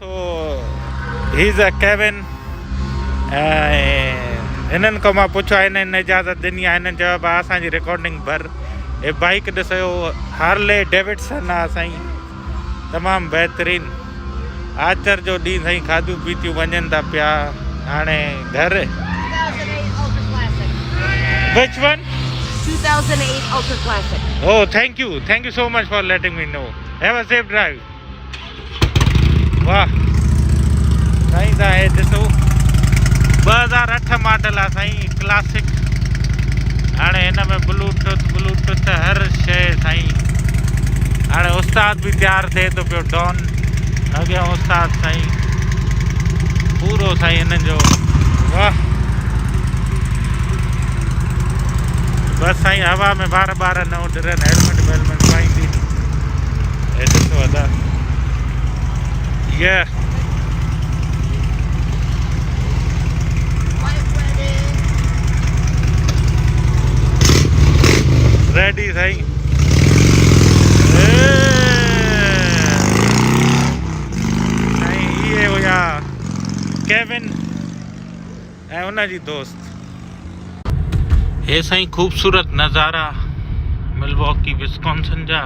So he's a Kevin. हिननि खां मां पुछो हिननि इजाज़त ॾिनी आहे, हिननि चयो आहे असांजी रिकॉर्डिंग भर। हे बाइक ॾिसो, हार्ले डेविडसन आहे साईं, तमामु बहितरीनु। आचर जो ॾींहुं साईं, खाधू पीतियूं वञनि था पिया हाणे घर। 2008 Which one? 2008 Ultra Classic. Oh, thank you so much for letting me know. Have a safe drive. वाह साईं, था हे ॾिसो 2008 मॉडल आहे साईं, क्लासिक। हाणे हिन में ब्लूटूथ हर शइ साईं। हाणे उस्ताद बि तयारु थिए थो पियो, डॉन अॻियां उस्ताद साईं, पूरो साईं हिननि जो। वाह बस साईं, हवा में बार न उॾरनि, हेलमेट वेलमेट पाईंदी। हे ॾिसो अदा ये रेडी साईं। साईं ये हुया केविन ऐं उनजी दोस्त। हे साईं ख़ूबसूरत नज़ारा मिल्वॉकी विस्कॉन्सिन जा,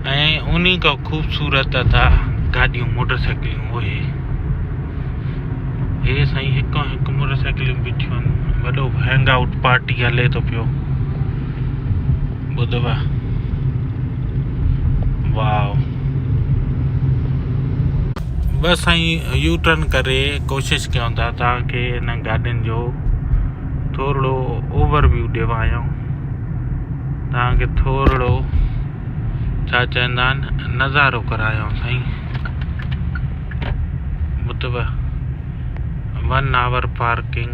ऐं उन्ही खां ख़ूबसूरत था गाॾियूं मोटरसाइकिलियूं। उहे हे साईं हिकु मोटरसाइकिलियूं बीठियूं आहिनि, वॾो हैंग आउट पार्टी हले थो पियो। ॿुधव वाव। बस साईं यू टर्न करे कोशिशि कयूं था तव्हांखे हिन गाॾियुनि जो थोरो ओवरव्यू ॾियां, तव्हांखे थोरो छा चवंदा आहिनि नज़ारो करायूं साईं। ॿुधव 1 आवर पार्किंग,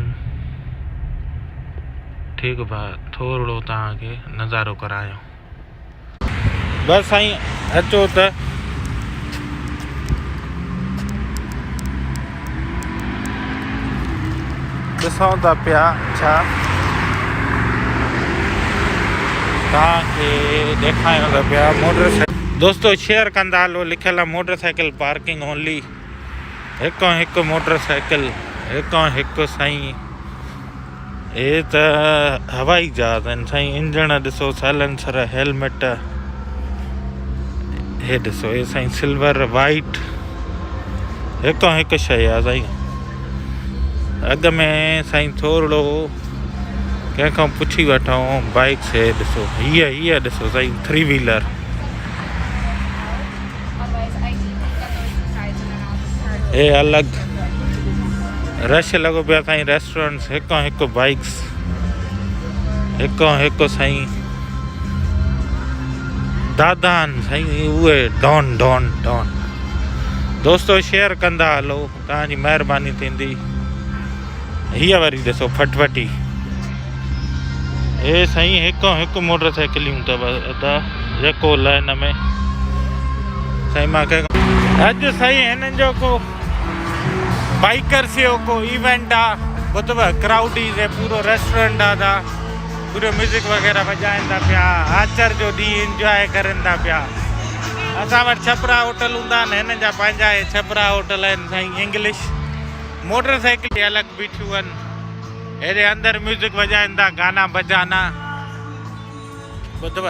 ठीकु भाउ, थोरो तव्हांखे नज़ारो करायूं। बसि साईं अचो त ॾिसूं था पिया छा तव्हांखे ॾेखारियूं था पिया। मोटरसाइकिल दोस्तो शेयर कंदा हलो, लिखियलु आहे मोटरसाइकिल पार्किंग ओनली। हिकु मोटरसाइकिल, हिकु साईं। हे त हवाई जहाज़ आहिनि साईं। इंजण ॾिसो, साइलेंसर, हेलमेट, हे ॾिसो हे साईं सिल्वर वाइट, हिकु शइ आहे साईं। अॻ में साईं थोरो कंहिंखां पुछी वठूं बाइक्स। हे ॾिसो हीअ ॾिसो साईं 3 व्हीलर। हे अलॻि रश लॻो पियो साईं, रेस्टोरेंट्स, हिकु बाइक्स, हिकु साईं दादा आहिनि साईं, उहे डॉन। दोस्तो शेयर कंदा हलो, तव्हांजी महिरबानी थींदी। हीअ वरी ॾिसो फटफटी। हे साईं हिकु मोटरसाइकिलियूं अथव अदा जेको लाइन में साईं। मूंखे अॼु साईं हिननि जो को बाइकर्स जो को इवेंट आहे, ॿुधव क्राउडी जे पूरो रेस्टोरेंट आहे, पूरो म्यूज़िक वग़ैरह वॼाइनि था पिया, आचर जो ॾींहुं इंजॉय करनि था पिया। असां वटि छपरा होटल हूंदा आहिनि, हिन जा पंहिंजा छपरा होटल आहिनि साईं। इंग्लिश मोटरसाइकिल अलॻि बीठियूं आहिनि, हेॾे अंदरि म्यूज़िक वॼाइनि था, गाना बजाना, ॿुधव।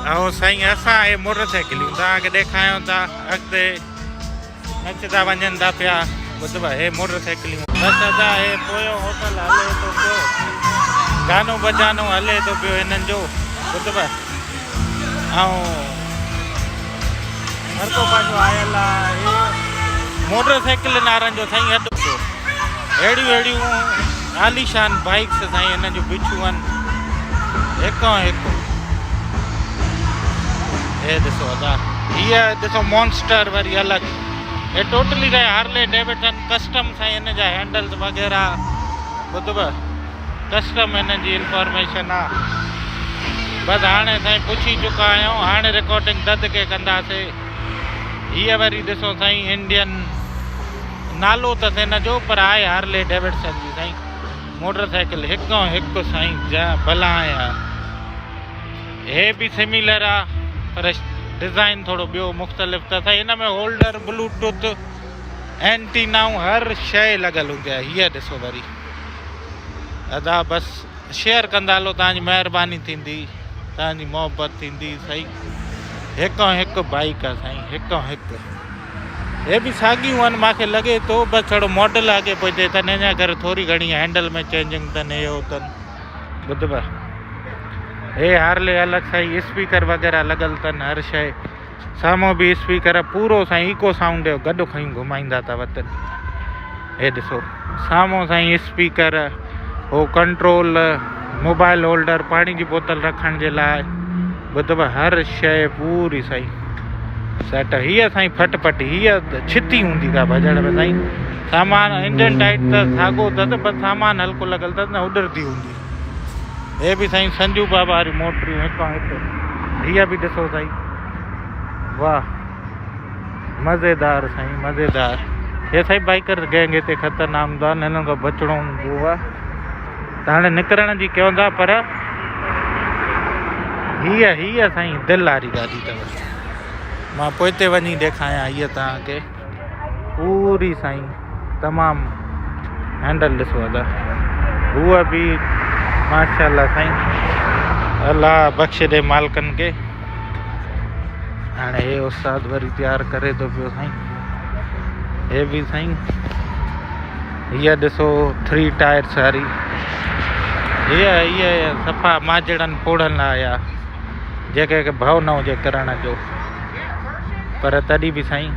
ऐं साईं असां हे मोटरसाइकिलियूं तव्हांखे ॾेखारियूं था, अॻिते नचंदा वञनि था पिया, ॿुधव। हे मोटरसाइकिलियूं बसि अदा हे पोयो होटल हले थो पियो, गानो बजानो हले थो पियो हिननि जो, ॿुधव। ऐं हर को पंहिंजो आयल आहे। मोटरसाइकिल नारनि जो साईं अॾु अहिड़ियूं आलीशान बाइक्स साईं हिन जूं बीठियूं आहिनि, हिकु। हे ॾिसो अदा हीअ ॾिसो मॉन्स्टर वरी अलॻि। हे टोटली साईं हार्ले डेविडसन कस्टम साईं, हिन जा हैंडल्स वग़ैरह, ॿुधव कस्टम हिन जी इंफॉर्मेशन आहे। बसि हाणे साईं पुछी चुका आहियूं, हाणे रिकॉर्डिंग ददके कंदासीं। हीअ वरी ॾिसो साईं इंडियन नालो त हिन जो, पर आहे हार्ले डेविडसन जी साईं मोटरसाइकिल, हिकु साईं जा भला आया। हे भी सिमिलर आ, पर डिज़ाइन थोरो ॿियो मुख़्तलिफ़ त साईं हिन में होल्डर ब्लूटूथ एंटीनाऊं हर शइ लॻल हूंदी आहे। हीअ ॾिसो वरी अदा बसि शेयर कंदा हलो, तव्हांजी महिरबानी थींदी, तव्हांजी मोहबत थींदी। साईं हिकु हिकु बाइक आहे साईं, हिकु हिकु। हे बि साॻियूं आहिनि, मूंखे लॻे थो बसि थोरो मॉडल अॻे पोइ अथनि, हिन करे थोरी घणी हैंडल में चेंजिंग अथनि, हे हो अथनि। ॿुधव हे हार्ले अलॻि साईं, स्पीकर वग़ैरह लॻल अथनि, हर शइ। साम्हूं बि स्पीकर पूरो साईं इको साउंड जो गॾु खयूं घुमाईंदा था वतन। हे ॾिसो साम्हूं साईं स्पीकर, हो कंट्रोल, मोबाइल होल्डर, पाणी जी बोतल रखण जे लाइ। ॿुधव हर शइ पूरी साईं सेट। हीअ साईं फटफट, हीअ छिती हूंदी का भॼण में साईं। सामान इंजन टाइट त साॻो अथसि, बसि सामान हल्को लॻल अथसि न, उॾरती हूंदी। हे बि साईं संजू बाबा वारी मोटरियूं हिकु हिकु। हीअ बि ॾिसो साईं, वाह मज़ेदार साईं मज़ेदार। हे साईं बाइकर गैंग हिते ख़तरनाक हूंदो आहे, हिननि खां बचिणो हूंदो आहे त हाणे निकिरण जी कयूं था। पर हीअ साईं दिलि वारी गाॾी अथव। मां पोइ ते वञी ॾेखारियां हीअ तव्हांखे पूरी साईं तमामु। हैंडल ॾिसो अदा, हूअ बि माशाल्लाह साईं, अल्लाह बख़्शे ॾे मालिकनि खे। हाणे हे उस्ताद वरी तयारु करे थो पियो साईं। हे बि साईं हीअ ॾिसो 3 टायर्स वारी। हीअ सफ़ा माजड़नि पोड़नि लाइ आहे, जेके भउ न हुजे करण जो। पर तॾहिं बि साईं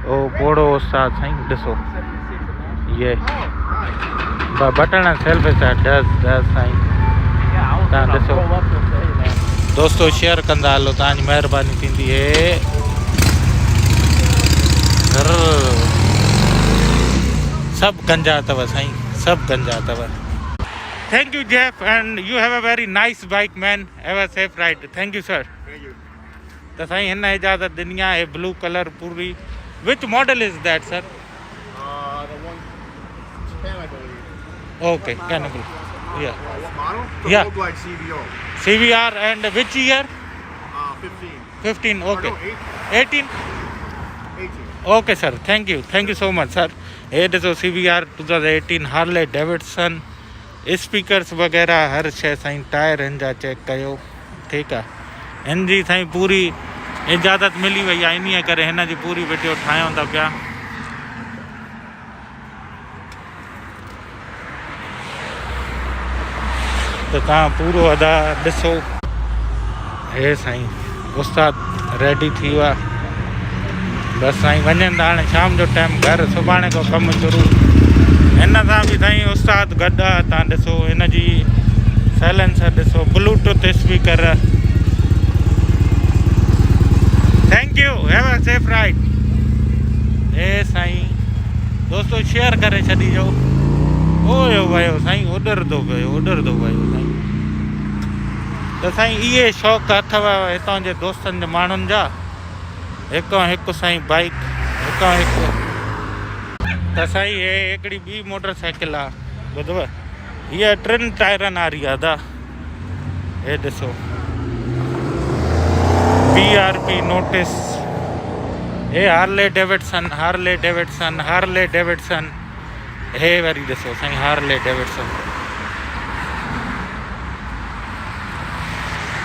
ओ पोड़ो उस्ताद साईं ॾिसो, ये बटण सेल्फ डस साईं। तव्हां ॾिसो दोस्तो, शेयर कंदा हलो, तव्हांजी महिरबानी थींदी। हे सभु गंजा अथव साईं, सभु गंजा अथव। Thank U Jeff, and U have a very nice bike man. Have a safe ride. Thank U sir. त साईं हिन इजाज़त ॾिनी आहे। हे ब्लू कलर पूरी। Which model is that sir? The one 10, I believe. Okay canopy, या What model? The Yeah. Road Glide CVO. CVR and which year? 15. 15, okay. Or no, 18? 18. Okay sir, thank you so much sir. हे ॾिसो CVR 2018 Harley Davidson, speakers वग़ैरह हर शइ साईं। Tyre हिन जा check कयो, ठीकु आहे। हिन जी साईं पूरी इजाज़त मिली वई आहे, इन करे हिन जी पूरी वीडियो ठाहियूं था पिया। त तव्हां पूरो अदा ॾिसो। हे साईं उस्ताद रेडी थी वियो आहे, बसि साईं वञनि था हाणे शाम जो टाइम घर, सुभाणे खां कमु शुरू। हिन सां बि साईं उस्ताद गॾु आहे। तव्हां ॾिसो हिन जी साइलेंसर ॾिसो, bluetooth speaker. Thank you, have a safe ride. हे साईं दोस्तो शेयर करे छॾिजो। ओयो वियो साईं, उॾरंदो वियो साईं। त साईं इहे शौक़ु अथव हितां जे दोस्तनि जे माण्हुनि जा। हिकु हिकु साईं बाइक, हिकु हिकु। त साईं हे हिकिड़ी ॿी मोटर साइकिल आहे, ॿुधव हीअ 3 टायरनि वारी आहे दा। हे ॾिसो BRP नोटिस। हे हार्ले डेविडसन। हे वरी ॾिसो साईं हार्ले डेविडसन।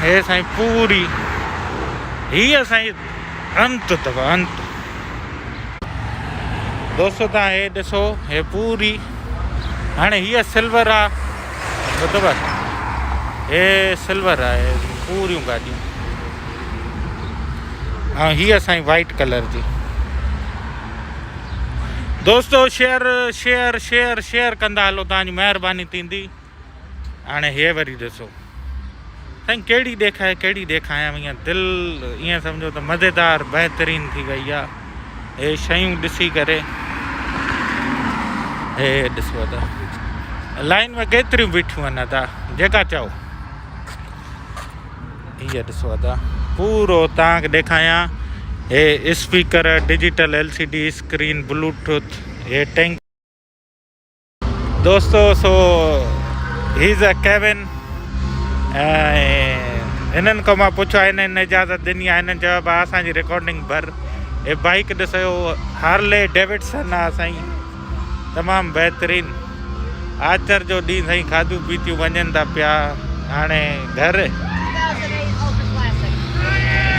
हे साईं पूरी हीअ साईं अंत अथव, अंत। दोस्तो तव्हां हे ॾिसो, हे पूरी हाणे हीअ सिल्वर आहे, ॿुधव हे सिल्वर आहे पूरियूं गाॾियूं। ऐं हीअ साईं वाइट कलर जी। दोस्तो शेयर कंदा हलो, तव्हांजी महिरबानी थींदी। हाणे हे वरी ॾिसो साईं कहिड़ी ॾेखारियां, ईअं दिलि ईअं सम्झो त मज़ेदार बहितरीन थी वई आहे। हे शयूं ॾिसी करे। हे ॾिसो त लाइन में केतिरियूं बीठियूं आहिनि अदा, जेका चओ। हीअ ॾिसो अदा पूरो तव्हांखे ॾेखारियां। हे speaker, digital LCD screen, bluetooth, हे टैंक। दोस्तो सो ही इज़ अ केबिन। इन्हनि खां मां पुछियो हिननि इजाज़त ॾिनी आहे, हिननि चयो भाउ असांजी रिकॉर्डिंग भर। हे बाइक ॾिसो हार्ले डेविडसन आहे साईं, तमामु बहितरीनु। आचर जो ॾींहुं साईं, खाधू पीतियूं वञनि था पिया हाणे घर। 2008 Ultra Classic.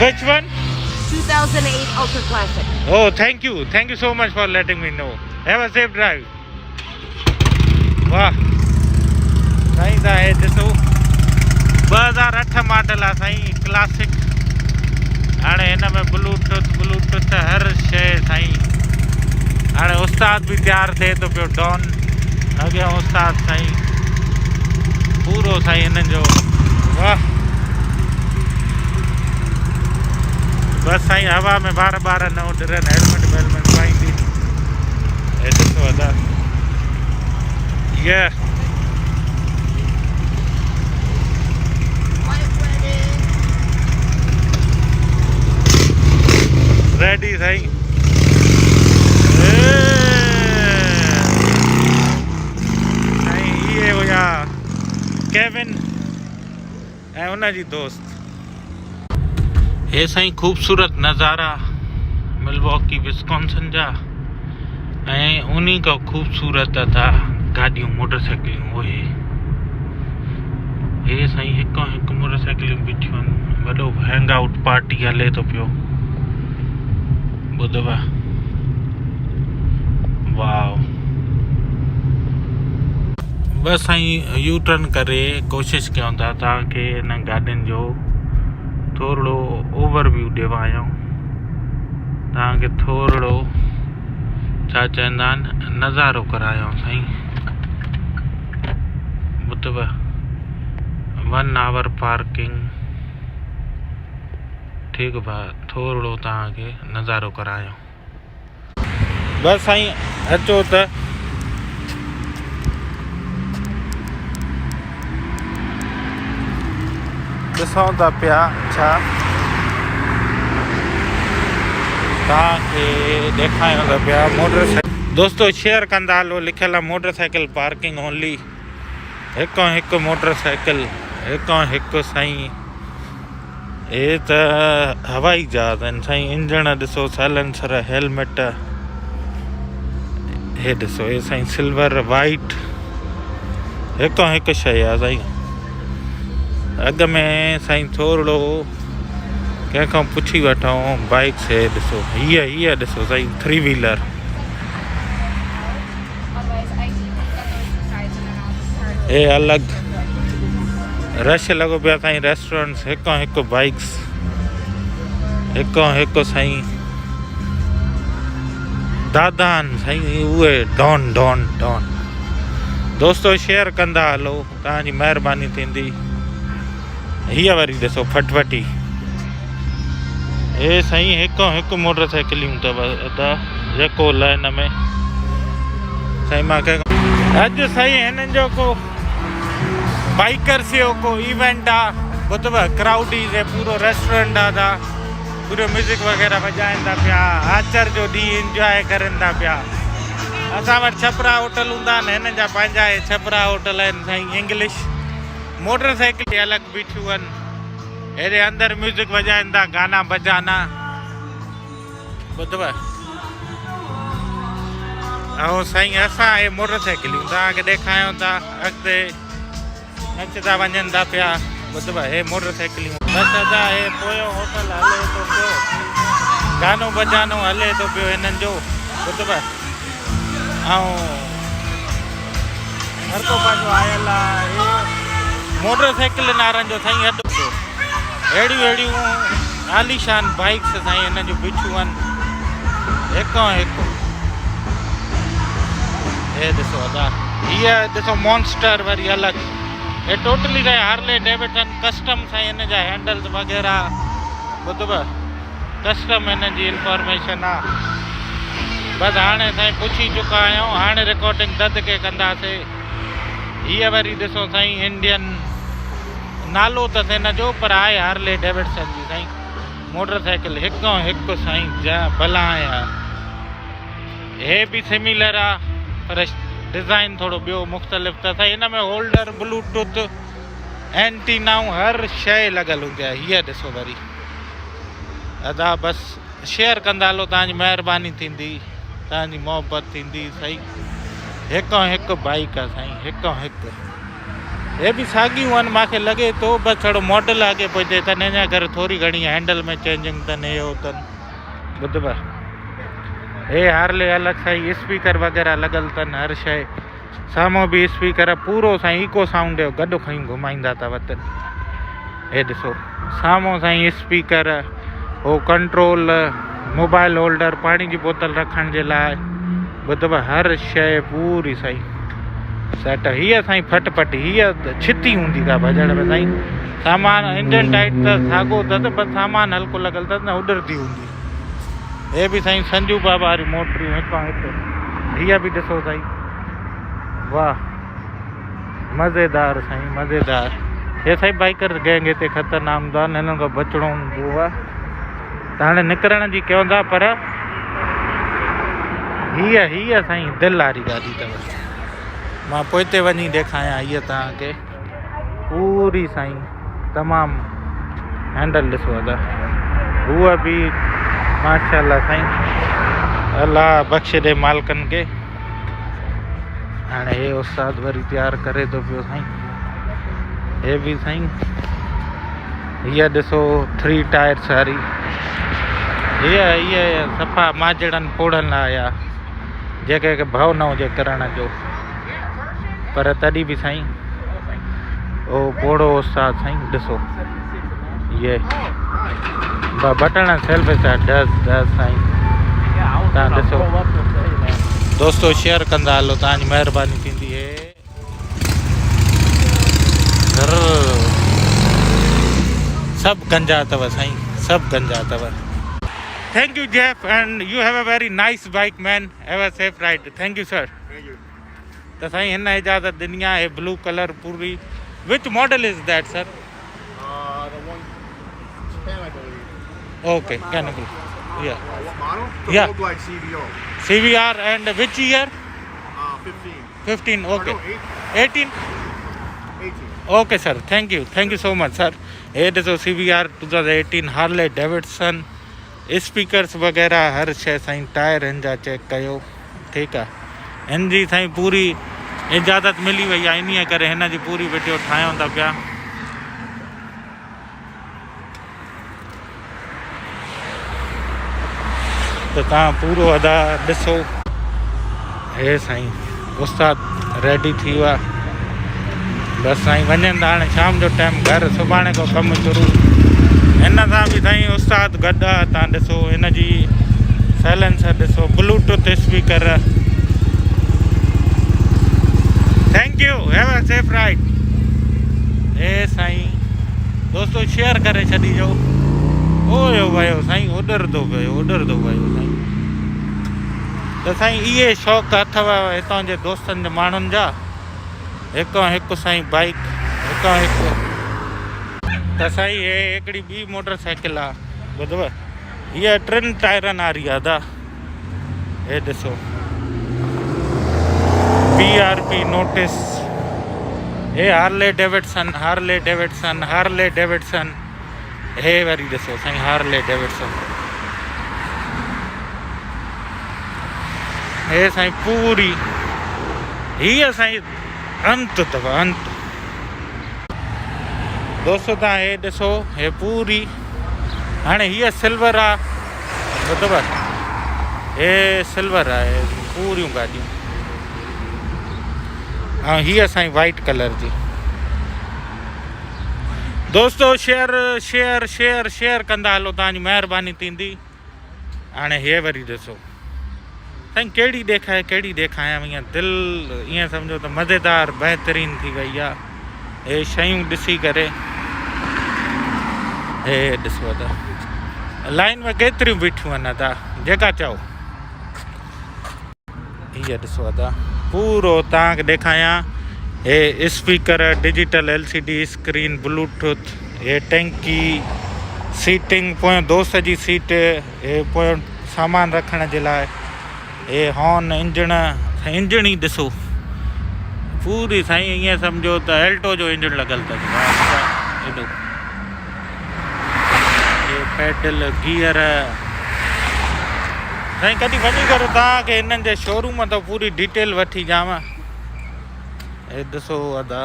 Which one? 2008 Ultra Classic. Oh, thank you so much for letting me know. Have a safe drive. वाह साईं दा हे ॾिसो 2008 मॉडल आहे साईं, क्लासिक। हाणे हिन में ब्लूटूथ हर शइ साईं। हाणे उस्ताद बि तयारु थिए थो पियो, डॉन अॻियां उस्ताद साईं पूरो साईं हिननि जो। वाह बस साईं, हवा में ॿार न उॾरनि, हेलमेट वेलमेट पाईंदी। हे ॾिसो अदा ये रेडी साईं। साईं ये हुया केविन ऐं उनजी दोस्त। हे साईं ख़ूबसूरत नज़ारा मिल्वॉकी विस्कॉन्सिन जा, ऐं उन्हीं खां ख़ूबसूरत था गाॾियूं मोटरसाइकिलियूं। उहे हे साईं हिकु मोटरसाइकिलियूं बीठियूं आहिनि, वॾो हैंग आउट पार्टी हले थो पियो। ॿुधव वाव। बस साईं यू टर्न करे कोशिशि कयूं था तव्हांखे हिन गाॾियुनि जो थोरो ओवरव्यू ॾिवायूं, तव्हांखे थोरो छा चवंदा आहिनि नज़ारो करायूं साईं। ॿुधव 1 आवर पार्किंग, ठीकु भाउ, थोरो तव्हांखे नज़ारो करायूं। बसि साईं अचो त ॾिसूं था पिया छा तव्हांखे ॾेखारियूं था पिया। मोटरसाइकिल दोस्तो शेयर कंदा हलो, लिखियलु आहे मोटरसाइकिल पार्किंग ओनली। हिकु मोटरसाइकिल, हिकु साईं। हे त हवाई जहाज़ आहिनि साईं। इंजण ॾिसो, साइलेंसर, हेलमेट, हे ॾिसो हे साईं सिल्वर वाइट, हिकु शइ आहे साईं। अॻ में साईं थोरो कंहिंखां पुछी वठूं बाइक से। ॾिसो हीअ ॾिसो साईं 3 व्हीलर। हे अलॻि रश लॻो पिया साईं, रेस्टोरेंट्स, हिकु बाइक्स, हिकु साईं दादा आहिनि साईं, उहे डॉन। दोस्तो शेयर कंदा हलो, तव्हांजी महिरबानी थींदी। हीअ वरी ॾिसो फटफटी। हे साईं हिकु मोटरसाइकिलियूं अथव अदा जेको लाइन में साईं। मां अॼु साईं हिननि जो को बाइकर्स जो को इवेंट आहे। ॿुधव क्राउडीज़ ऐं पूरो रेस्टोरेंट आहे, पूरो म्यूज़िक वग़ैरह वॼाइनि था पिया। आचर जो ॾींहुं इंजॉय करनि था पिया। असां वटि छपरा होटल हूंदा आहिनि, हिननि जा पंहिंजा छपरा होटल आहिनि साईं। इंग्लिश मोटरसाइकिल अलॻि बीठियूं आहिनि, हेॾे अंदरि म्यूज़िक वॼाइनि था, गाना बजाना। ॿुधव ऐं साईं असां हे मोटरसाइकिलियूं तव्हांखे ॾेखारियूं था, अॻिते नचंदा वञनि था पिया। ॿुधव हे मोटरसाइकिलियूं बसि अदा हे पोयों होटल हले थो पियो, गानो बजानो हले थो पियो हिननि जो। ॿुधव ऐं हर को पंहिंजो आयल आहे। मोटरसाइकिल नारनि जो साईं अॾु पियो, अहिड़ियूं आलीशान बाइक्स साईं हिन जूं बीठियूं आहिनि, हिकु। हे ॾिसो अदा हीअ ॾिसो मॉन्स्टर वरी अलॻि। हे टोटली साईं हार्ले डेविडसन कस्टम साईं, हिन जा हैंडल्स वग़ैरह। ॿुधव कस्टम हिन जी इंफॉर्मेशन आहे। बसि हाणे साईं पुछी चुका आहियूं, हाणे रिकॉर्डिंग ददके कंदासीं। हीअ वरी ॾिसो साईं इंडियन नालो त हिन जो, पर आहे हार्ले डेविडसन जी साईं मोटरसाइकिल। हिकु साईं जा भला आहे। हे बि सिमिलर आहे पर डिज़ाइन थोरो ॿियो मुख़्तलिफ़ त साईं। हिन में होल्डर ब्लूटूथ एंटीनाऊं हर शइ लॻल हूंदी आहे। हीअ ॾिसो वरी अदा बसि शेयर कंदा हलो, तव्हांजी महिरबानी थींदी, तव्हांजी मोहबत थींदी। सही हिकु हिकु बाइक आहे साईं, हिकु हिकु। हे बि साॻियूं आहिनि, मूंखे लॻे थो बसि थोरो मॉडल अॻे पहुचे अथनि, हिन करे थोरी घणी हैंडल में चेंजिंग अथनि, हे अथनि ॿुधव। हे हार्ले अलॻि साईं स्पीकर वग़ैरह लॻल अथनि, हर शइ साम्हूं बि स्पीकर पूरो साईं इको साउंड जो गॾु खणी घुमाईंदा अथव अथनि। हे ॾिसो साम्हूं साईं स्पीकर, हो कंट्रोल, मोबाइल होल्डर, पाणी जी बोतल रखण जे लाइ ॿुधव, हर शइ पूरी साईं सेट। हीअ साईं फटपटी, हीअ छिती हूंदी का भॼण में साईं। सामान इंजन टाइट त साॻो अथसि, बसि सामान हल्को लॻल अथसि न, उॾरंदी हूंदी। हे बि साईं संजू बाबा वारी मोटरियूं हिकु हिकु। हीअ बि ॾिसो साईं, वाह मज़ेदार साईं मज़ेदार। हे साईं बाइकर गैंग हिते ख़तरनाक हूंदो आहे, हिननि खां बचिणो हूंदो आहे, त हाणे निकिरण जी कयूं था। पर हीअ साईं दिलि वारी गाॾी अथव। मां पोइ ते वञी ॾेखारियां हीअ तव्हांखे पूरी साईं तमामु। हैंडल ॾिसो अदा, हूअ बि माशाल्लाह साईं, अल्लाह बख़्शे ॾे मालिकनि खे। हाणे हे उस्ताद वरी तयारु करे थो पियो साईं। हे बि साईं हीअ ॾिसो 3 टायर्स वारी, हीअ सफ़ा माजड़नि पोड़नि लाइ आहे, जेके भउ न हुजे करण जो। पर तॾहिं बि साईं ओ पोड़ो उस्ताद साईं ॾिसो, ये बटण सेल्फ स्टार्ट डस साईं। तव्हां ॾिसो दोस्तो, शेयर कंदा हलो, तव्हांजी महिरबानी थींदी। हे सभु गंजा अथव साईं, सभु गंजा अथव। Thank U Jeff, and U have a very nice bike man, have a safe ride. Thank U sir. तो साईं हिन इजाज़त ॾिनी आहे। ब्लू कलर पूरी। Which model is that sir? The 110, I believe. Okay कैनबल, या What model? The Yeah. look like CVO. CVR and which year? 15. 15, okay. Oh, no, 18? 18. Okay sir, thank you so much sir। हे ॾिसो CVR 2018 Harley Davidson, speakers वग़ैरह हर शइ साईं। Tyre हिन जा check कयो, ठीकु आहे। हिन जी साईं पूरी इजाज़त मिली वई आहे, इन्हीअ करे हिन जी पूरी वीडियो ठाहियूं था पिया। त तव्हां पूरो अदा ॾिसो। हे साईं उस्ताद रेडी थी वियो आहे, बसि साईं वञनि था हाणे शाम जो टाइम घर, सुभाणे खां कमु शुरू। हिन सां बि साईं उस्ताद गॾु आहे। तव्हां ॾिसो हिन जी साइलेंसर ॾिसो, bluetooth speaker. Thank you, have a safe ride. हे साईं दोस्तो शेयर करे छॾिजो। ओयो वियो साईं, उॾरंदो वियो साईं। त साईं इहे शौक़ु अथव हितां जे दोस्तनि जे माण्हुनि जा, हिकु हिकु साईं बाइक, हिकु हिकु। त साईं हे हिकिड़ी ॿी मोटर साइकिल आहे ॿुधव, हीअ 3 टायरनि वारी आहे दा। हे ॾिसो BRP नोटिस। हे हार्ले डेविडसन। हे वरी ॾिसो साईं हार्ले डेविडसन। हे साईं पूरी हीअ साईं अंत अथव, अंत। दोस्तो तव्हां हे ॾिसो, हे पूरी हाणे हीअ सिल्वर आहे ॿुधव, हे सिल्वर आहे पूरियूं गाॾियूं। ऐं हीअ साईं वाइट कलर जी। दोस्तो शेयर कंदा हलो, तव्हांजी महिरबानी थींदी। हाणे हे वरी ॾिसो साईं, कहिड़ी ॾेखारियां, ईअं दिलि ईअं सम्झो त मज़ेदार बहितरीन थी वई आहे। हे शयूं ॾिसी करे, हे ॾिसो त लाइन में केतिरियूं बीठियूं आहिनि अदा, जेका चओ। हीअ ॾिसो अदा पूरो तव्हांखे ॾेखारियां। हे speaker, digital LCD screen, bluetooth, हे टैंकी, सीटिंग, पोयों दोस्त जी सीट, हे पोयों सामान रखण जे लाइ, हे हॉर्न, इंजण ई ॾिसो पूरी साईं, ईअं सम्झो त एल्टो जो इंजन लॻल अथसि। एॾो ये पैडल गियर साईं कॾहिं वञी करे तव्हांखे हिननि जे शोरूम तो पूरी डिटेल वठी ॾियांव। हे ॾिसो अदा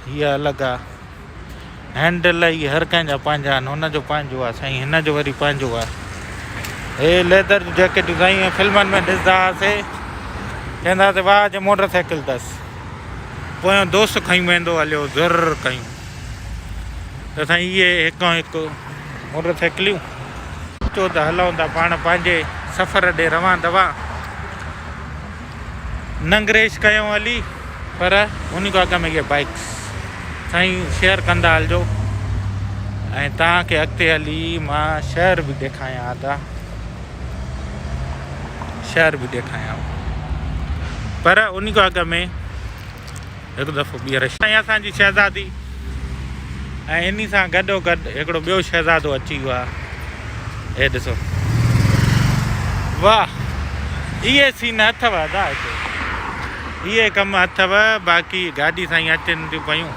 हीअ अलॻि आहे हैंडल ई हर कंहिंजा पंहिंजा आहिनि हुनजो पंहिंजो आहे साईं हिनजो वरी पंहिंजो आहे। हे लेदर जी जैकेटूं साईं फिल्मनि में ॾिसंदा हुआसीं चवंदा हुआसीं वाह जे मोटर साइकिल अथसि पोयों दोस्त खई वेंदो हलियो ज़र कयूं त साईं इहे हिकु हिकु मोटर साइकिलियूं चो त हलूं था पाण पंहिंजे सफ़र ॾे रवां दवा नंगरेश कयूं हली पर उन खां अॻु में इहे बाइक्स साईं शेयर कंदा हलिजो ऐं तव्हांखे अॻिते हली मां शहर बि ॾेखारियां था शहर बि ॾेखारियां पर उन खां अॻु में हिकु दफ़ो ॿीहर साईं असांजी शहज़ादी ऐं इन सां गॾोगॾु हिकिड़ो ॿियो शहज़ादो अची वियो आहे। हे ॾिसो वाह इहे सीन अथव अदा हिते इहे कम अथव बाक़ी गाॾी साईं अचनि थियूं पियूं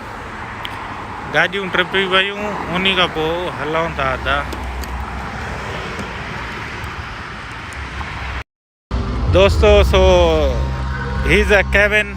गाॾियूं ट्रिपी पियूं उन खां पोइ हलूं था अदा दोस्तो सो ही इज़ अ केबिन